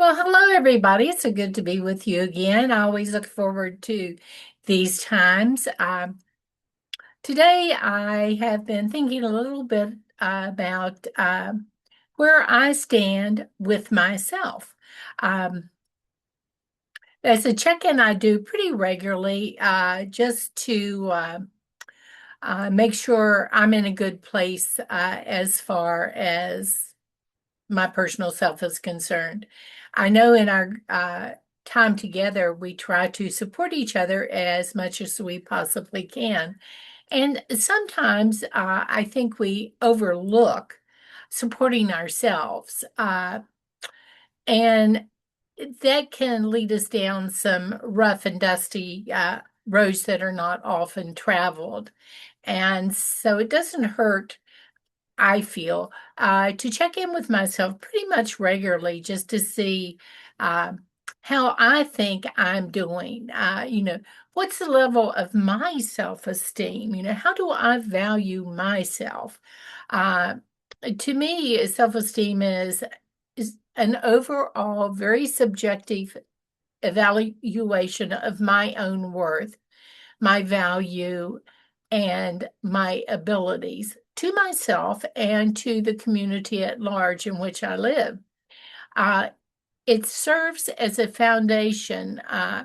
Well, hello, everybody. It's so good to be with you again. I always look forward to these times. Today, I have been thinking a little bit about where I stand with myself. Um, as a check-in, I do pretty regularly just to make sure I'm in a good place as far as my personal self is concerned. I know in our time together, we try to support each other as much as we possibly can. And sometimes I think we overlook supporting ourselves. And that can lead us down some rough and dusty roads that are not often traveled. And so it doesn't hurt, I feel, to check in with myself pretty much regularly just to see uh, how I think I'm doing. What's the level of my self esteem? How do I value myself? Uh, to me, self esteem is an overall very subjective evaluation of my own worth, my value, and my abilities to myself and to the community at large in which I live. Uh, it serves as a foundation uh,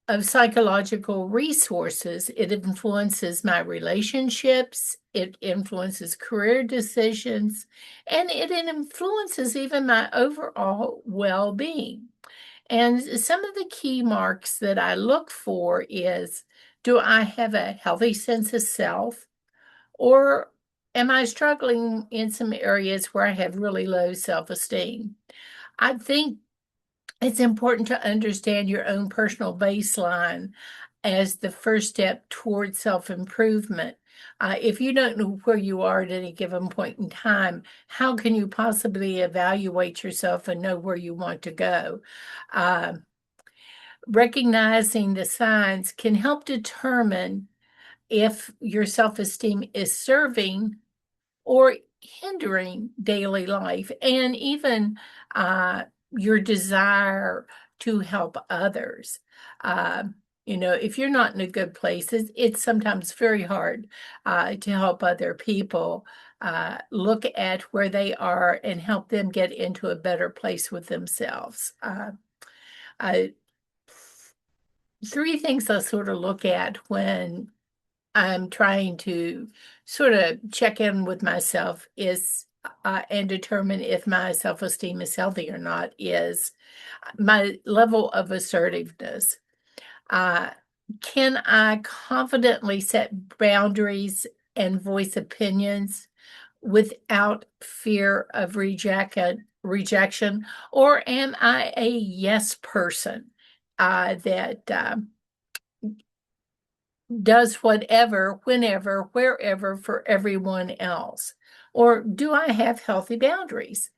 of psychological resources. It influences my relationships, it influences career decisions, and it influences even my overall well being. And some of the key marks that I look for is, do I have a healthy sense of self, or am I struggling in some areas where I have really low self-esteem? I think it's important to understand your own personal baseline as the first step towards self-improvement. If you don't know where you are at any given point in time, how can you possibly evaluate yourself and know where you want to go? Um, Recognizing the signs can help determine if your self esteem is serving or hindering daily life and even uh, your desire to help others. Uh, if you're not in a good place, it's sometimes very hard to help other people look at where they are and help them get into a better place with themselves. I, Three things I sort of look at when I'm trying to sort of check in with myself is and determine if my self-esteem is healthy or not is my level of assertiveness. Uh, can I confidently set boundaries and voice opinions without fear of rejection, or am I a yes person that does whatever, whenever, wherever for everyone else? Or do I have healthy boundaries?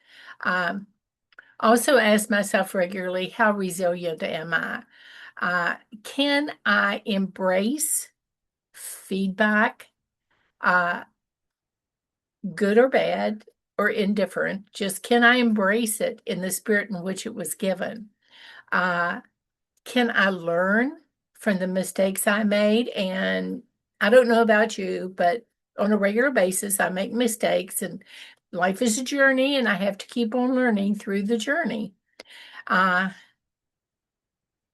Um, also ask myself regularly, how resilient am I? Uh, can I embrace feedback, uh, good or bad or indifferent? Just can I embrace it in the spirit in which it was given? Uh, can I learn from the mistakes I made? And I don't know about you, but on a regular basis, I make mistakes, and life is a journey, and I have to keep on learning through the journey. Uh,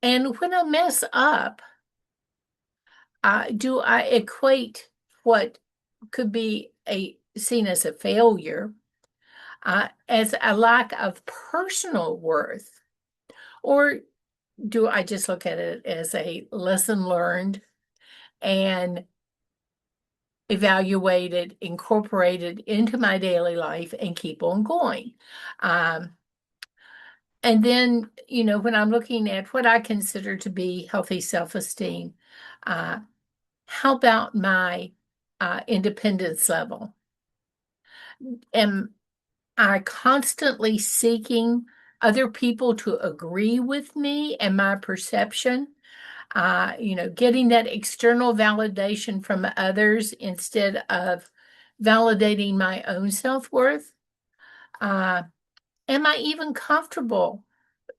and when I mess up, do I equate what could be a seen as a failure as a lack of personal worth, or do I just look at it as a lesson learned and evaluated, incorporated into my daily life and keep on going? Um, and then, when I'm looking at what I consider to be healthy self-esteem, uh, how about my independence level? Am I constantly seeking other people to agree with me and my perception? Getting that external validation from others instead of validating my own self-worth. Uh, Am I even comfortable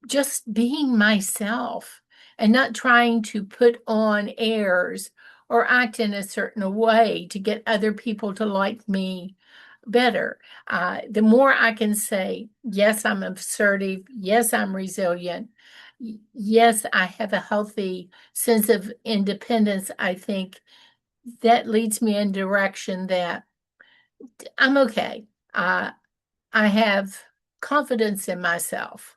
just being myself and not trying to put on airs or act in a certain way to get other people to like me better? The more I can say, yes, I'm assertive, yes, I'm resilient, yes, I have a healthy sense of independence, I think that leads me in direction that I'm okay. Uh, I have confidence in myself.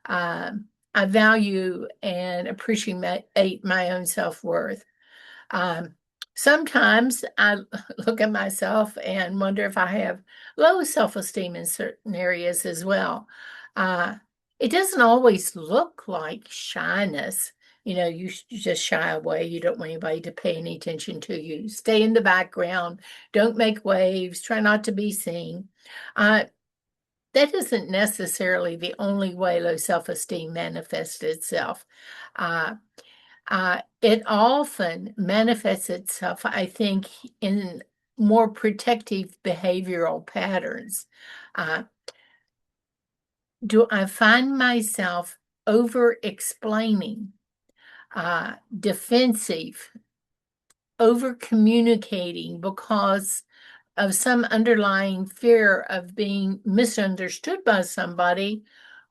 I value and appreciate my own self-worth. Um, Sometimes I look at myself and wonder if I have low self-esteem in certain areas as well. Uh, it doesn't always look like shyness. You just shy away. You don't want anybody to pay any attention to you. Stay in the background. Don't make waves. Try not to be seen. Uh, that isn't necessarily the only way low self-esteem manifests itself. Uh, it often manifests itself, I think, in more protective behavioral patterns. Uh, do I find myself over explaining, defensive, over communicating because of some underlying fear of being misunderstood by somebody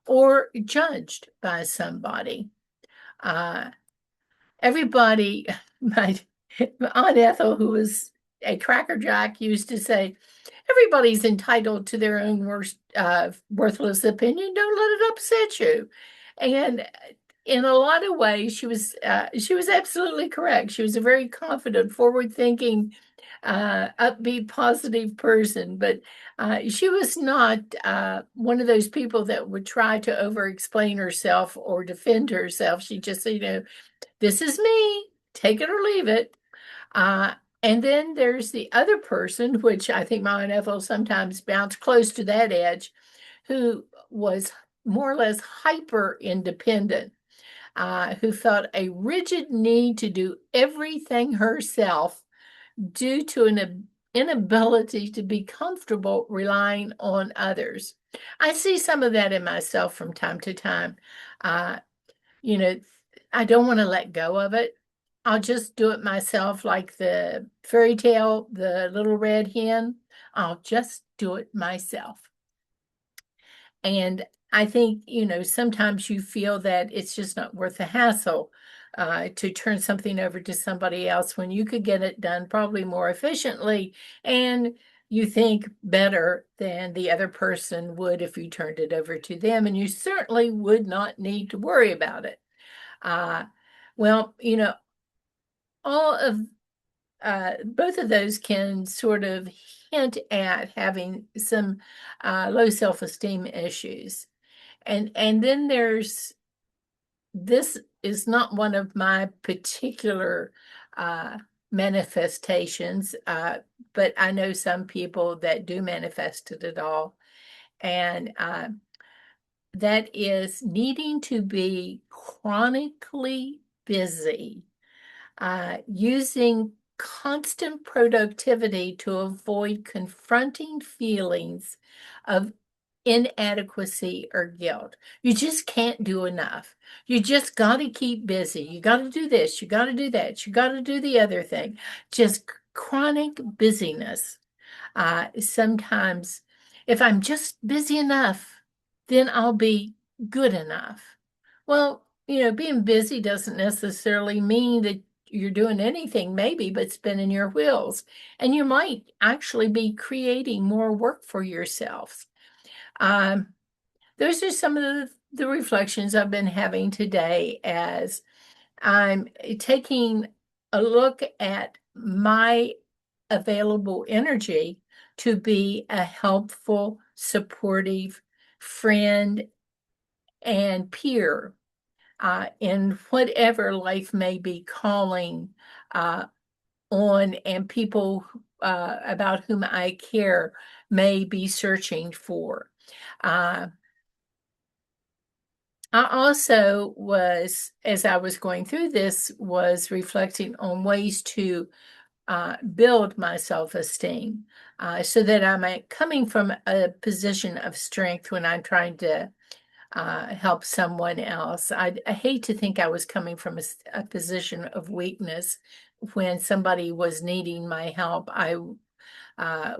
or judged by somebody? Uh, Everybody, my Aunt Ethel, who was a crackerjack, used to say, everybody's entitled to their own worthless opinion. Don't let it upset you. And in a lot of ways, she was absolutely correct. She was a very confident, forward-thinking, upbeat, positive person, but she was not one of those people that would try to over-explain herself or defend herself. She just, this is me, take it or leave it. Uh, and then there's the other person, which I think my Aunt Ethel sometimes bounced close to that edge, who was more or less hyper independent, who felt a rigid need to do everything herself due to an inability to be comfortable relying on others. I see some of that in myself from time to time. Uh, you know, I don't want to let go of it. I'll just do it myself, like the fairy tale, the little red hen. I'll just do it myself. And I think, sometimes you feel that it's just not worth the hassle to turn something over to somebody else when you could get it done probably more efficiently and you think better than the other person would if you turned it over to them. And you certainly would not need to worry about it. Uh, well, all of both of those can sort of hint at having some low self-esteem issues. And then there's this is not one of my particular uh, manifestations, but I know some people that do manifest it at all. And that is needing to be chronically busy, using constant productivity to avoid confronting feelings of inadequacy or guilt. You just can't do enough. You just got to keep busy. You got to do this. You got to do that. You got to do the other thing. Just chronic busyness. Sometimes, if I'm just busy enough, then I'll be good enough. Well, being busy doesn't necessarily mean that you're doing anything, maybe, but spinning your wheels. And you might actually be creating more work for yourself. Um, those are some of the reflections I've been having today as I'm taking a look at my available energy to be a helpful, supportive friend and peer in whatever life may be calling uh, on, and people about whom I care may be searching for. Uh, I also was, as I was going through this, was reflecting on ways to build my self-esteem, so that I'm coming from a position of strength when I'm trying to help someone else. I hate to think I was coming from a position of weakness when somebody was needing my help. I uh,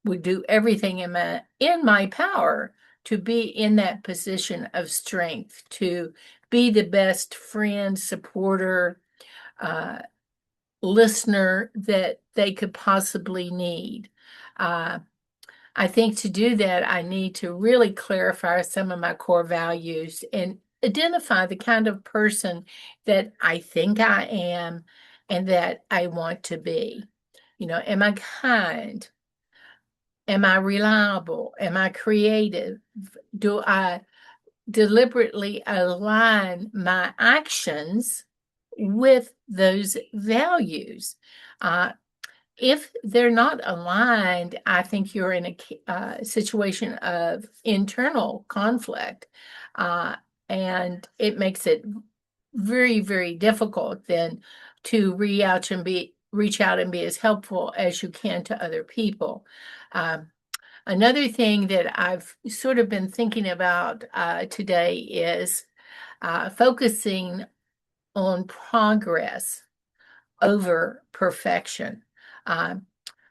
would do everything in my power to be in that position of strength, to be the best friend, supporter, uh, listener that they could possibly need. Uh, I think to do that, I need to really clarify some of my core values and identify the kind of person that I think I am and that I want to be. Am I kind? Am I reliable? Am I creative? Do I deliberately align my actions with those values? Uh, if they're not aligned, I think you're in a situation of internal conflict, uh, and it makes it very, very difficult then to reach out and be as helpful as you can to other people. Um, Another thing that I've sort of been thinking about today is focusing on progress over perfection. Um,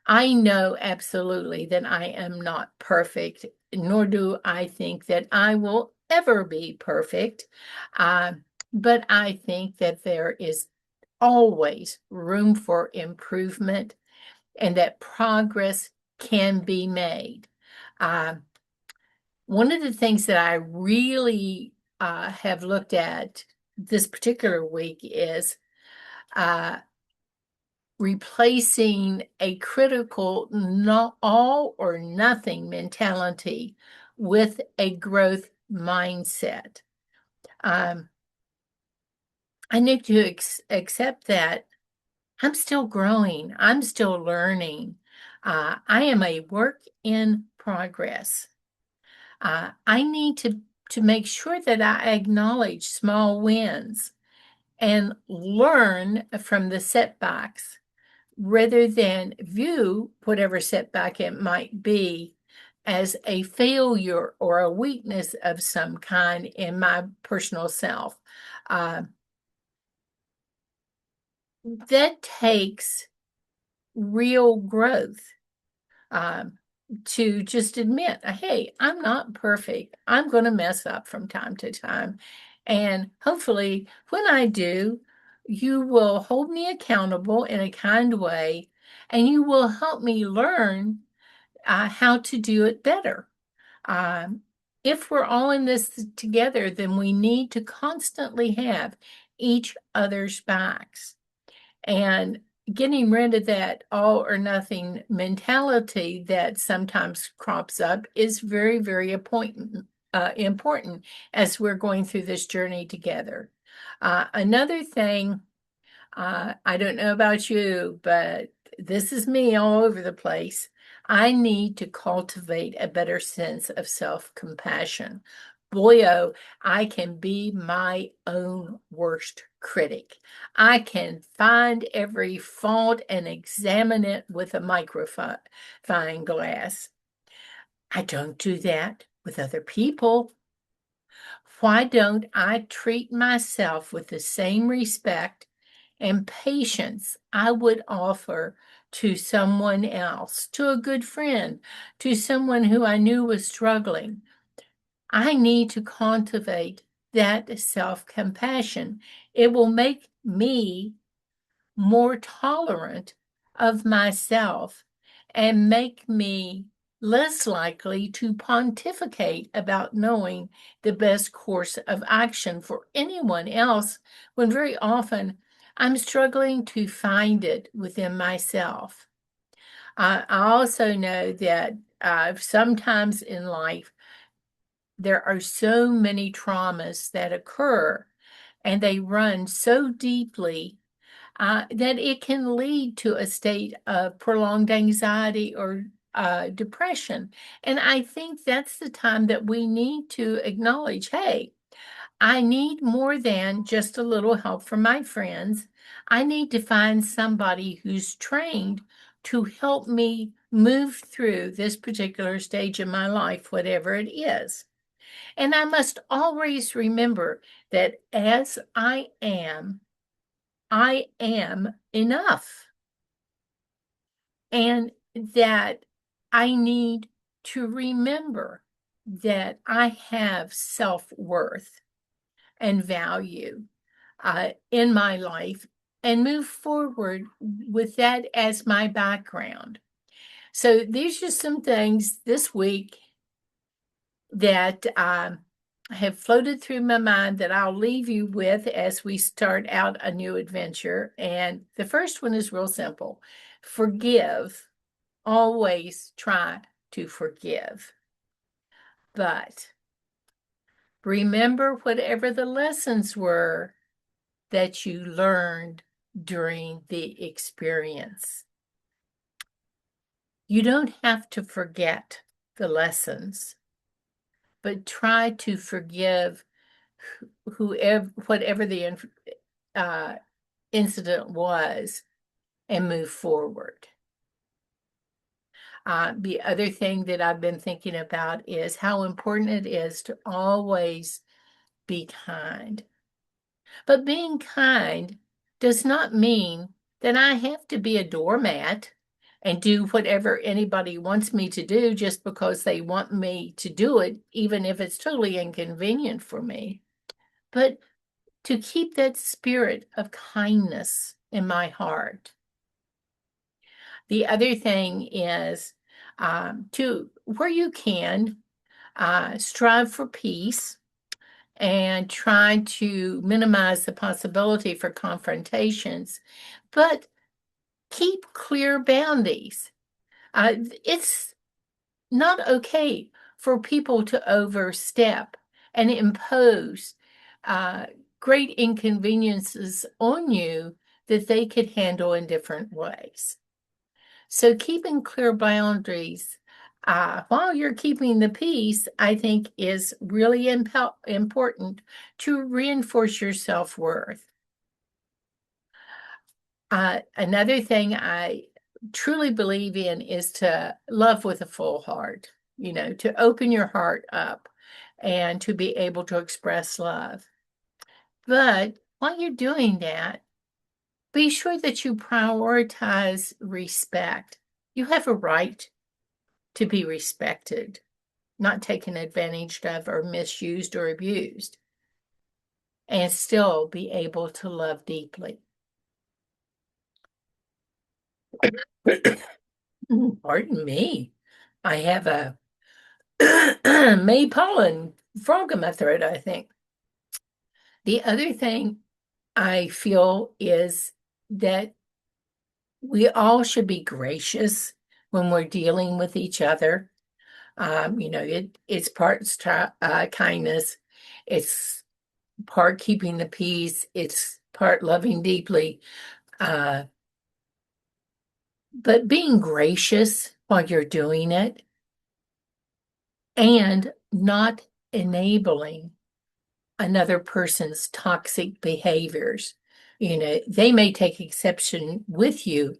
I know absolutely that I am not perfect, nor do I think that I will ever be perfect. But I think that there is always room for improvement and that progress can be made. Um, One of the things that I really have looked at this particular week is uh, replacing a critical, not all or nothing mentality with a growth mindset. Um, I need to accept that I'm still growing, I'm still learning. I am a work in progress. I need to make sure that I acknowledge small wins and learn from the setbacks rather than view whatever setback it might be as a failure or a weakness of some kind in my personal self. Uh, that takes real growth. Um, to just admit, hey, I'm not perfect. I'm going to mess up from time to time. And hopefully, when I do, you will hold me accountable in a kind way and you will help me learn how to do it better. Um, if we're all in this together, then we need to constantly have each other's backs. And getting rid of that all or nothing mentality that sometimes crops up is very, very important as we're going through this journey together. Another thing, I don't know about you, but this is me all over the place. I need to cultivate a better sense of self-compassion. Boy, oh, I can be my own worst critic. I can find every fault and examine it with a magnifying glass. I don't do that with other people. Why don't I treat myself with the same respect and patience I would offer to someone else, to a good friend, to someone who I knew was struggling? I need to cultivate that self compassion. It will make me more tolerant of myself and make me less likely to pontificate about knowing the best course of action for anyone else when very often I'm struggling to find it within myself. I also know that sometimes in life there are so many traumas that occur and they run so deeply that it can lead to a state of prolonged anxiety or depression. And I think that's the time that we need to acknowledge, hey, I need more than just a little help from my friends. I need to find somebody who's trained to help me move through this particular stage in my life, whatever it is. And I must always remember that as I am enough, and that I need to remember that I have self-worth and value in my life and move forward with that as my background. So these are some things this week that have floated through my mind that I'll leave you with as we start out a new adventure. And the first one is real simple. Forgive. Always try to forgive. But remember whatever the lessons were that you learned during the experience. You don't have to forget the lessons, but try to forgive whoever, whatever the incident was, and move forward. The other thing that I've been thinking about is how important it is to always be kind. But being kind does not mean that I have to be a doormat and do whatever anybody wants me to do just because they want me to do it, even if it's totally inconvenient for me. But to keep that spirit of kindness in my heart. The other thing is to, where you can, strive for peace and try to minimize the possibility for confrontations, but keep clear boundaries. It's not okay for people to overstep and impose great inconveniences on you that they could handle in different ways. So keeping clear boundaries while you're keeping the peace, I think is really important to reinforce your self-worth. Another thing I truly believe in is to love with a full heart, to open your heart up and to be able to express love. But while you're doing that, be sure that you prioritize respect. You have a right to be respected, not taken advantage of or misused or abused, and still be able to love deeply. Pardon me. I have a May pollen frog in my throat, I think. The other thing I feel is that we all should be gracious when we're dealing with each other. It's part kindness, it's part keeping the peace, it's part loving deeply. But being gracious while you're doing it and not enabling another person's toxic behaviors. They may take exception with you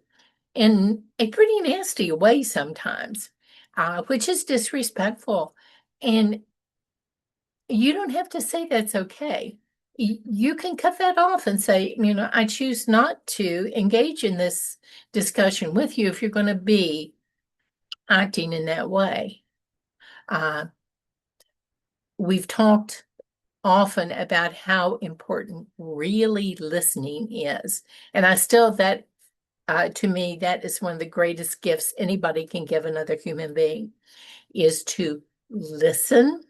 in a pretty nasty way sometimes, which is disrespectful. And you don't have to say that's okay. You can cut that off and say, I choose not to engage in this discussion with you if you're going to be acting in that way. We've talked often about how important really listening is. And to me, that is one of the greatest gifts anybody can give another human being, is to listen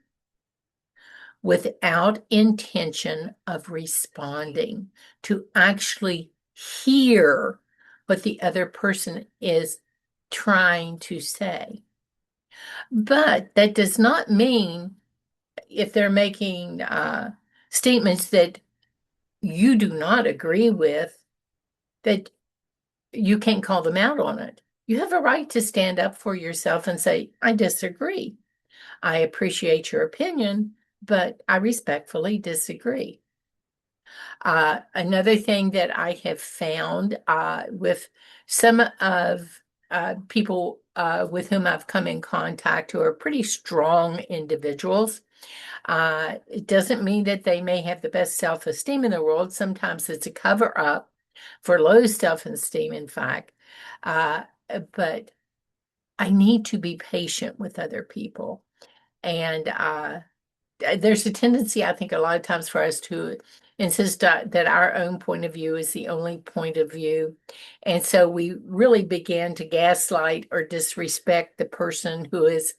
without intention of responding, to actually hear what the other person is trying to say. But that does not mean, if they're making statements that you do not agree with, that you can't call them out on it. You have a right to stand up for yourself and say, I disagree. I appreciate your opinion, but I respectfully disagree. Another thing that I have found with some of people with whom I've come in contact who are pretty strong individuals, it doesn't mean that they may have the best self-esteem in the world. Sometimes it's a cover up for low self-esteem, in fact. Uh, but I need to be patient with other people. And there's a tendency, I think, a lot of times for us to insist that our own point of view is the only point of view. And so we really begin to gaslight or disrespect the person who is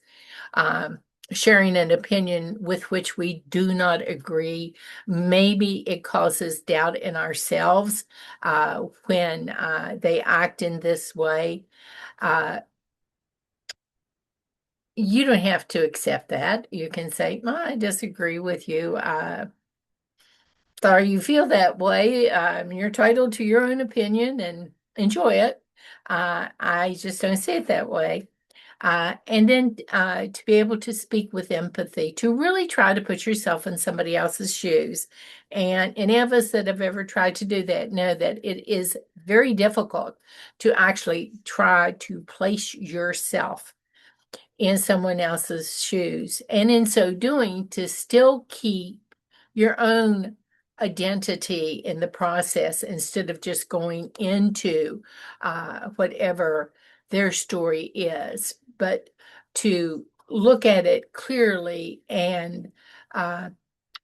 um, sharing an opinion with which we do not agree. Maybe it causes doubt in ourselves when they act in this way. Uh, you don't have to accept that. You can say, I disagree with you. Sorry you feel that way. You're entitled to your own opinion and enjoy it. I just don't see it that way. And then to be able to speak with empathy, to really try to put yourself in somebody else's shoes. And any of us that have ever tried to do that know that it is very difficult to actually try to place yourself in someone else's shoes. And in so doing, to still keep your own identity in the process instead of just going into whatever their story is, but to look at it clearly and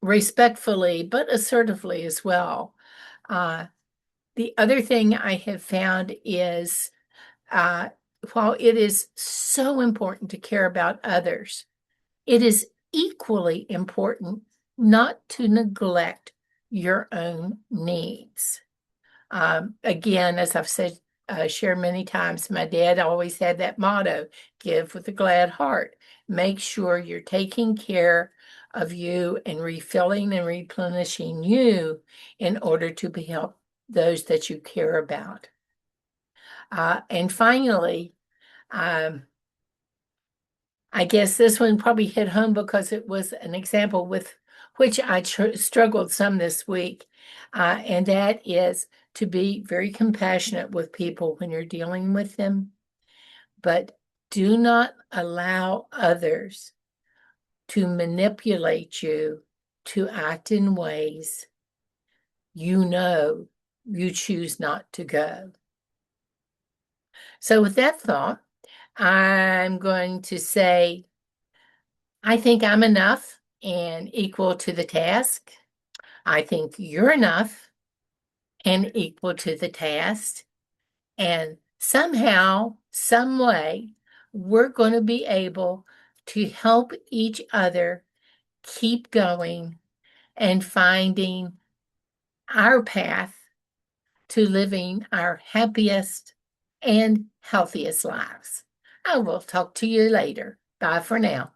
respectfully, but assertively as well. The other thing I have found is uh, while it is so important to care about others, it is equally important not to neglect your own needs. Again, as I've said, shared many times, my dad always had that motto, give with a glad heart. Make sure you're taking care of you and refilling and replenishing you in order to help those that you care about. And finally, um, I guess this one probably hit home because it was an example with which I struggled some this week, and that is to be very compassionate with people when you're dealing with them, but do not allow others to manipulate you to act in ways you know you choose not to go. So, with that thought, I'm going to say, I think I'm enough and equal to the task. I think you're enough and equal to the task. And somehow, some way, we're going to be able to help each other keep going and finding our path to living our happiest and healthiest lives. I will talk to you later. Bye for now.